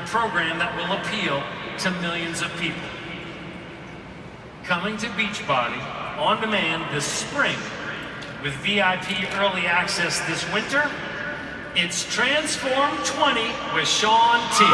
program that will appeal to millions of people. Coming to Beachbody on demand this spring with VIP early access this winter, it's Transform 20 with Shaun T.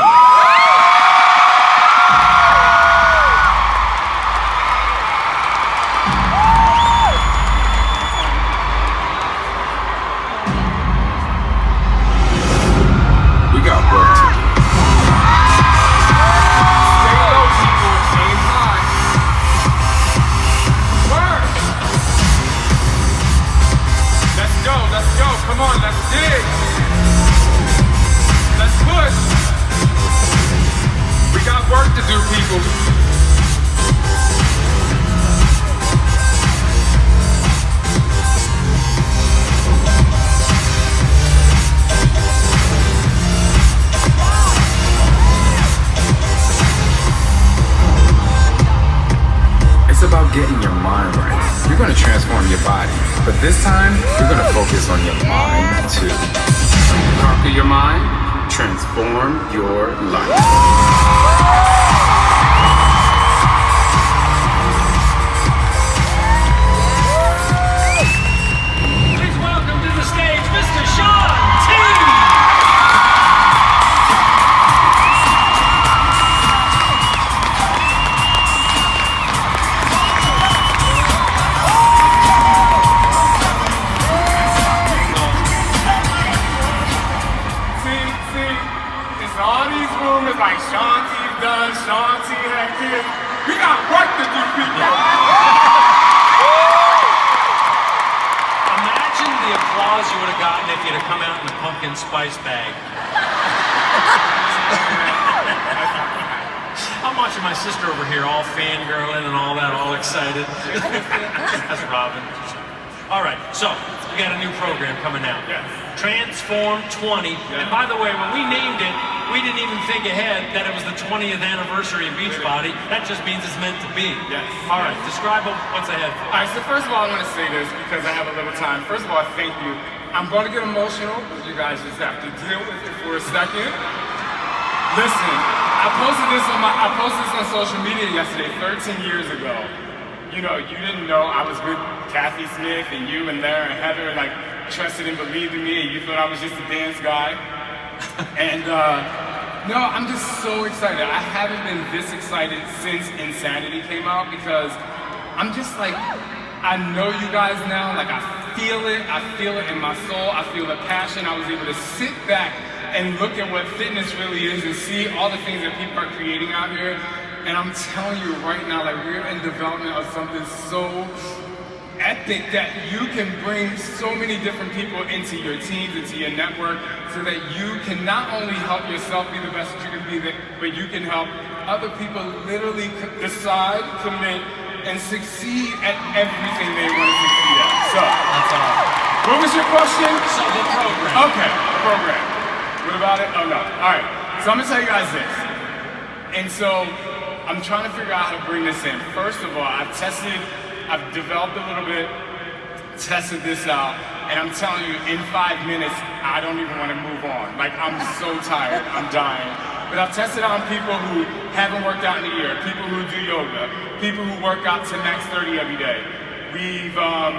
Getting your mind right. You're going to transform your body, but this time you're going to focus on your mind too. Conquer your mind, transform your life. Like Shaun T done, Shaun T had kids. We got work to do, people. Imagine the applause you would have gotten if you'd have come out in a pumpkin spice bag. I'm watching my sister over here all fangirling and all that, all excited. That's Robin. All right, so we got a new program coming out. Yes. Transform 20. And by the way, when we named it, we didn't even think ahead that it was the 20th anniversary of Beachbody. That just means it's meant to be. Yes. All right, describe what's ahead. All right, so first of all, I want to say this because I have a little time. First of all, thank you. I'm going to get emotional, but you guys just have to deal with it for a second. Listen, I posted this on social media yesterday, 13 years ago. You know, you didn't know I was with Kathy Smith and you and Larry and Heather, like, trusted and believed in me, and you thought I was just a dance guy. And no, I'm just so excited. I haven't been this excited since Insanity came out because I'm just like, I know you guys now, like I feel it in my soul, I feel the passion. I was able to sit back and look at what fitness really is and see all the things that people are creating out here. And I'm telling you right now, like we're in development of something so epic that you can bring so many different people into your teams, into your network, so that you can not only help yourself be the best that you can be, but you can help other people literally decide, commit, and succeed at everything they want to succeed at. So, that's all. What was your question? So the program. Okay, the program. What about it? Oh no. All right. So I'm gonna tell you guys this. And so I'm trying to figure out how to bring this in. First of all, I've developed a little bit, tested this out, and I'm telling you, in 5 minutes, I don't even want to move on. Like, I'm so tired, I'm dying. But I've tested out on people who haven't worked out in a year, people who do yoga, people who work out to max 30 every day. We've, oh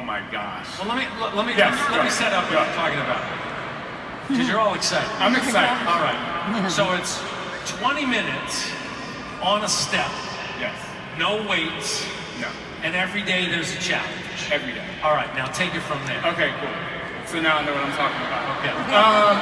my gosh. Well, let me set up what you're talking about. Because you're all excited. I'm excited. All right. So it's 20 minutes on a step. Yes. No weights. No. And every day there's a challenge. Every day. All right, now take it from there. Okay, cool. So now I know what I'm talking about. Okay.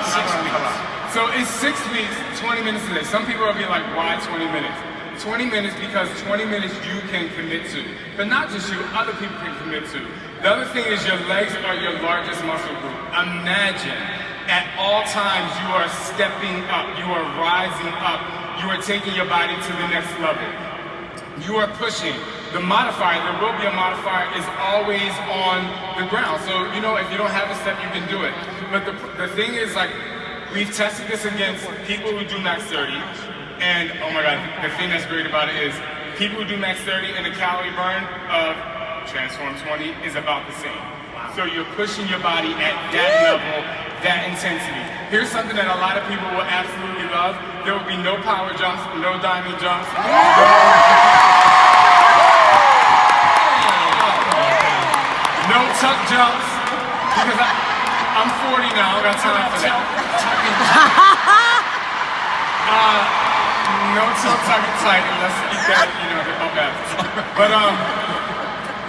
6 weeks. So it's 6 weeks, 20 minutes a day. Some people will be like, why 20 minutes? 20 minutes because 20 minutes you can commit to. But not just you, other people can commit to. The other thing is your legs are your largest muscle group. Imagine at all times you are stepping up, you are rising up, you are taking your body to the next level. You are pushing. The modifier, there will be a modifier, is always on the ground. So, you know, if you don't have a step, you can do it. But the thing is, like, we've tested this against people who do max 30. And, oh my God, the thing that's great about it is people who do max 30 and the calorie burn of Transform 20 is about the same. So you're pushing your body at that level, that intensity. here's something that a lot of people will absolutely love. There will be no power jumps, no diamond jumps. No tuck jumps, because I'm 40 now, I got time for that. No tuck and tight, unless you get, okay. But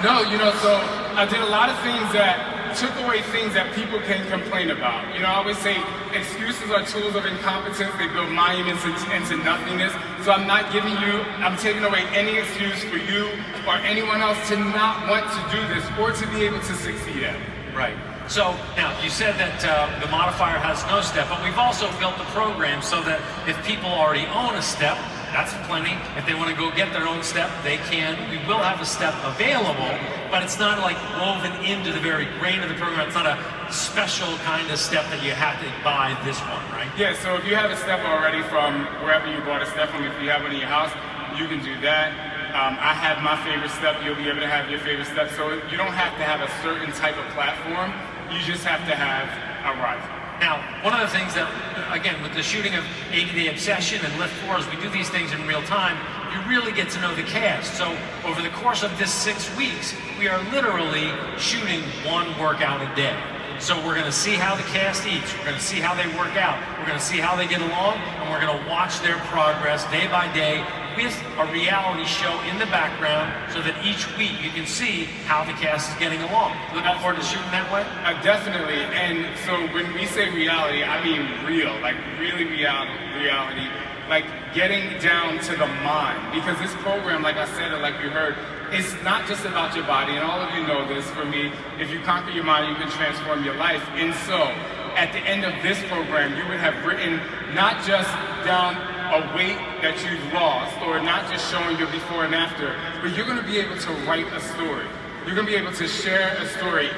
no, so I did a lot of things that took away things that people can complain about. I always say excuses are tools of incompetence. They build monuments into nothingness. So I'm taking away any excuse for you or anyone else to not want to do this or to be able to succeed at it. Right. So now you said that the modifier has no step, but we've also built the program so that if people already own a step, that's plenty. If they want to go get their own step, they can. We will have a step available, but it's not like woven into the very grain of the program. It's not a special kind of step that you have to buy this one, right? Yeah, so if you have a step already from wherever you bought a step from, if you have one in your house, you can do that. I have my favorite step, you'll be able to have your favorite step. So you don't have to have a certain type of platform, you just have to have a riser. Now, one of the things that, again, with the shooting of 80-Day Obsession and Lift 4s, we do these things in real time, you really get to know the cast. So over the course of this 6 weeks, we are literally shooting one workout a day. So we're going to see how the cast eats, we're going to see how they work out, we're going to see how they get along, and we're going to watch their progress day by day with a reality show in the background so that each week you can see how the cast is getting along. Looking forward to shooting that way? Definitely, and so when we say reality, I mean real, like really reality, like getting down to the mind. Because this program, like I said, and like you heard, it's not just about your body, and all of you know this. For me, if you conquer your mind, you can transform your life. And so, at the end of this program, you would have written not just down a weight that you've lost, or not just showing your before and after, but you're going to be able to write a story. You're going to be able to share a story.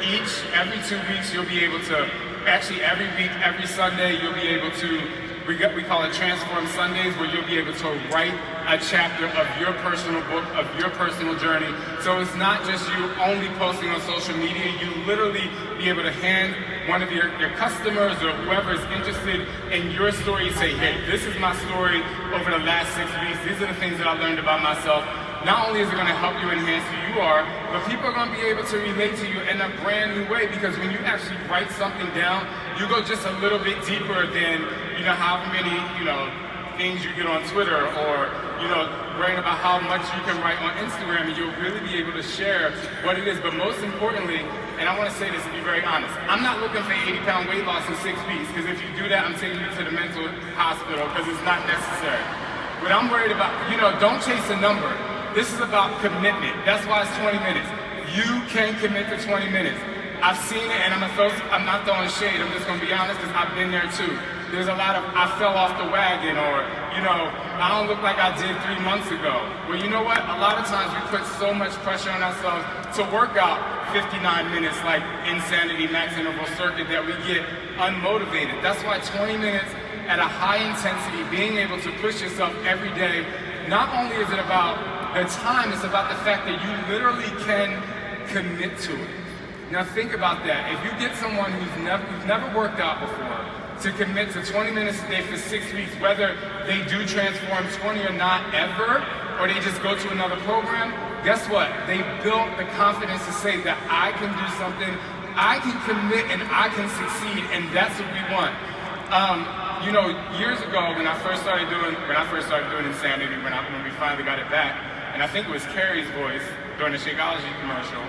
Every 2 weeks, you'll be able to, actually every week, every Sunday, you'll be able to, we call it Transform Sundays, where you'll be able to write a chapter of your personal book, of your personal journey. So it's not just you only posting on social media, you literally be able to hand one of your customers or whoever is interested in your story, say, hey, this is my story over the last 6 weeks. These are the things that I learned about myself. Not only is it going to help you enhance who you are, but people are going to be able to relate to you in a brand new way, because when you actually write something down, you go just a little bit deeper than, however many, things you get on Twitter, or, worrying about how much you can write on Instagram, and you'll really be able to share what it is. But most importantly, and I want to say this to be very honest, I'm not looking for 80-pound weight loss in 6 weeks, because if you do that, I'm taking you to the mental hospital, because it's not necessary. What I'm worried about, don't chase a number. This is about commitment. That's why it's 20 minutes. You can commit to 20 minutes. I've seen it, and I'm not throwing shade, I'm just going to be honest, because I've been there too. There's a lot of, I fell off the wagon, or, I don't look like I did 3 months ago. Well, you know what? A lot of times we put so much pressure on ourselves to work out 59 minutes like Insanity Max Interval Circuit that we get unmotivated. That's why 20 minutes at a high intensity, being able to push yourself every day, not only is it about the time, it's about the fact that you literally can commit to it. Now think about that. If you get someone who's never worked out before to commit to 20 minutes a day for 6 weeks, whether they do Transform 20 or not ever, or they just go to another program, guess what? They built the confidence to say that I can do something, I can commit, and I can succeed, and that's what we want. Years ago when I first started doing Insanity, when we finally got it back, and I think it was Carrie's voice during the Shakeology commercial,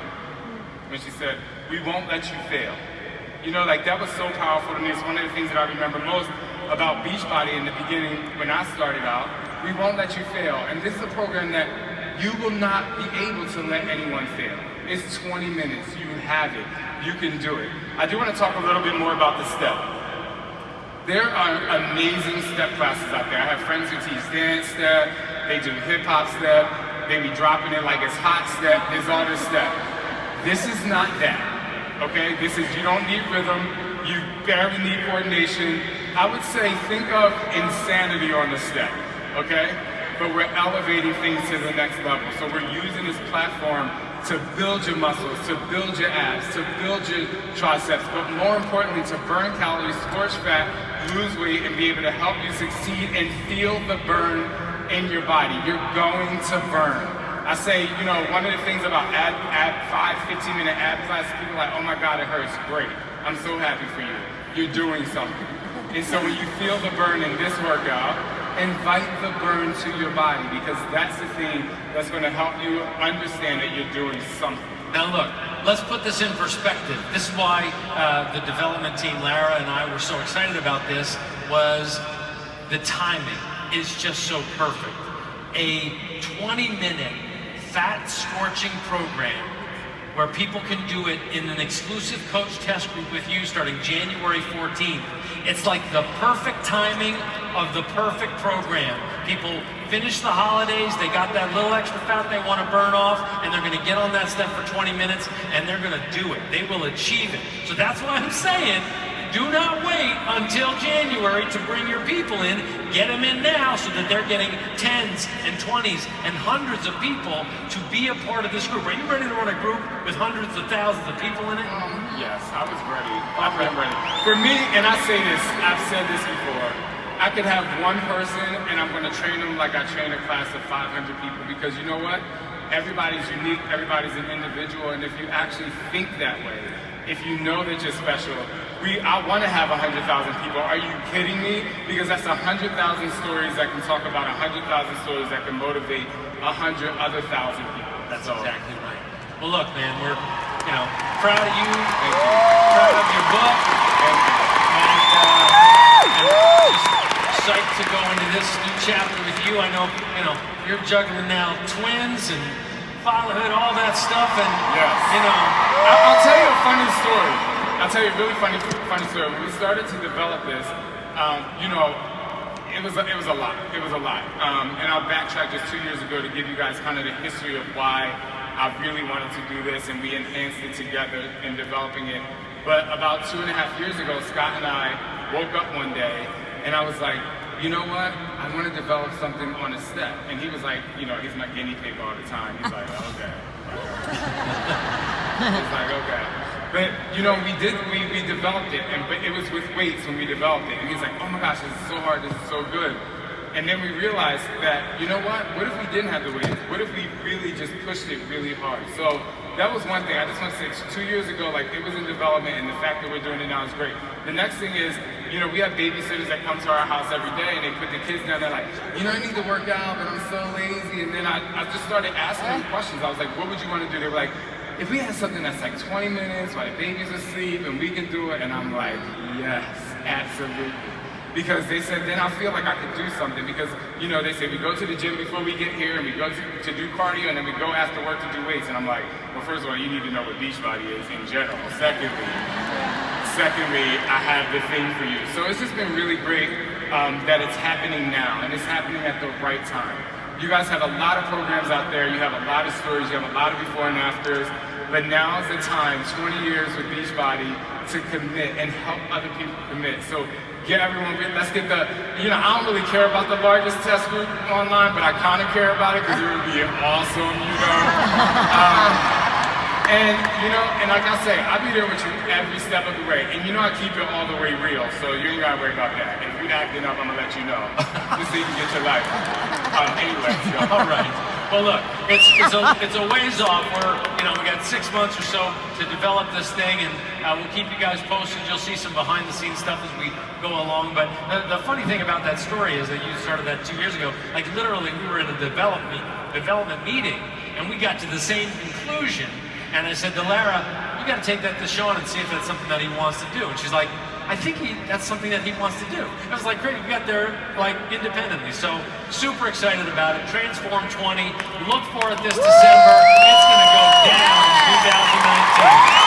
when she said, "We won't let you fail." That was so powerful to me. It's one of the things that I remember most about Beachbody in the beginning when I started out. We won't let you fail. And this is a program that you will not be able to let anyone fail. It's 20 minutes. You have it. You can do it. I do want to talk a little bit more about the step. There are amazing step classes out there. I have friends who teach dance step. They do hip-hop step. They be dropping it like it's hot step. There's all this step. This is not that. Okay, you don't need rhythm, you barely need coordination. I would say think of Insanity on the step, okay? But we're elevating things to the next level. So we're using this platform to build your muscles, to build your abs, to build your triceps, but more importantly, to burn calories, scorch fat, lose weight and be able to help you succeed and feel the burn in your body. You're going to burn. I say, you know, one of the things about 15-minute ab class, people are like, oh my God, it hurts. Great. I'm so happy for you. You're doing something. And so when you feel the burn in this workout, invite the burn to your body, because that's the thing that's going to help you understand that you're doing something. Now look, let's put this in perspective. This is why the development team, Lara and I, were so excited about this, was the timing is just so perfect. A 20-minute fat-scorching program where people can do it in an exclusive coach test group with you starting January 14th. It's like the perfect timing of the perfect program. People finish the holidays, they got that little extra fat they want to burn off, and they're going to get on that stuff for 20 minutes, and they're going to do it. They will achieve it. So that's why I'm saying, do not wait until January to bring your people in. Get them in now so that they're getting 10s and 20s and hundreds of people to be a part of this group. Are you ready to run a group with hundreds of thousands of people in it? Yes, I was ready. I'm ready. For me, and I say this, I've said this before, I could have one person and I'm going to train them like I train a class of 500 people, because you know what? Everybody's unique, everybody's an individual, and if you actually think that way, if you know that you're special, I want to have 100,000 people. Are you kidding me? Because that's 100,000 stories that can talk about 100,000 stories that can motivate 100 other thousand people. That's exactly right. Well, look, man, we're proud of you. Thank you. Proud of your book. Thank you. And just psyched to go into this new chapter with you. I know, you're juggling now twins and fatherhood, all that stuff, and yes. I'll tell you a funny story. I'll tell you a really funny story. When we started to develop this, it was a lot. It was a lot. And I'll backtrack just 2 years ago to give you guys kind of the history of why I really wanted to do this, and we enhanced it together in developing it. But about 2.5 years ago, Scott and I woke up one day, and I was like, you know what? I want to develop something on a step. And he was like, he's my guinea pig all the time. He's like, okay. He's like, okay. But, we developed it, but it was with weights when we developed it. And he's like, oh my gosh, this is so hard, this is so good. And then we realized that, you know what if we didn't have the weights? What if we really just pushed it really hard? So that was one thing. I just want to say 2 years ago, it was in development, and the fact that we're doing it now is great. The next thing is, we have babysitters that come to our house every day, and they put the kids down there like, I need to work out, but I'm so lazy. And then I just started asking them questions. I was like, what would you want to do? They were like, if we had something that's like 20 minutes while the baby's asleep and we can do it, and I'm like, yes, absolutely. Because they said, then I feel like I could do something, because, they say we go to the gym before we get here, and we go to do cardio, and then we go after work to do weights. And I'm like, well, first of all, you need to know what Beachbody is in general. Secondly, I have the thing for you. So it's just been really great that it's happening now, and it's happening at the right time. You guys have a lot of programs out there, you have a lot of stories, you have a lot of before and afters, but now's the time, 20 years with Beachbody, to commit and help other people commit. So get everyone, let's get I don't really care about the largest test group online, but I kind of care about it because it would be awesome, And like I say, I'll be there with you every step of the way. And I keep it all the way real, so you ain't gotta worry about that. If you're acting up, I'm gonna let you know, just so you can get your life. Anyway, all right. Well, look, it's a ways off. We got 6 months or so to develop this thing, and we'll keep you guys posted. You'll see some behind-the-scenes stuff as we go along. But the funny thing about that story is that you started that 2 years ago. Literally, we were in a development meeting, and we got to the same conclusion. And I said to Lara, you got to take that to Shaun and see if that's something that he wants to do. And she's like, I think that's something that he wants to do. I was like, great, we got there independently. So super excited about it. Transform 20. Look for it this December. It's going to go down in 2019.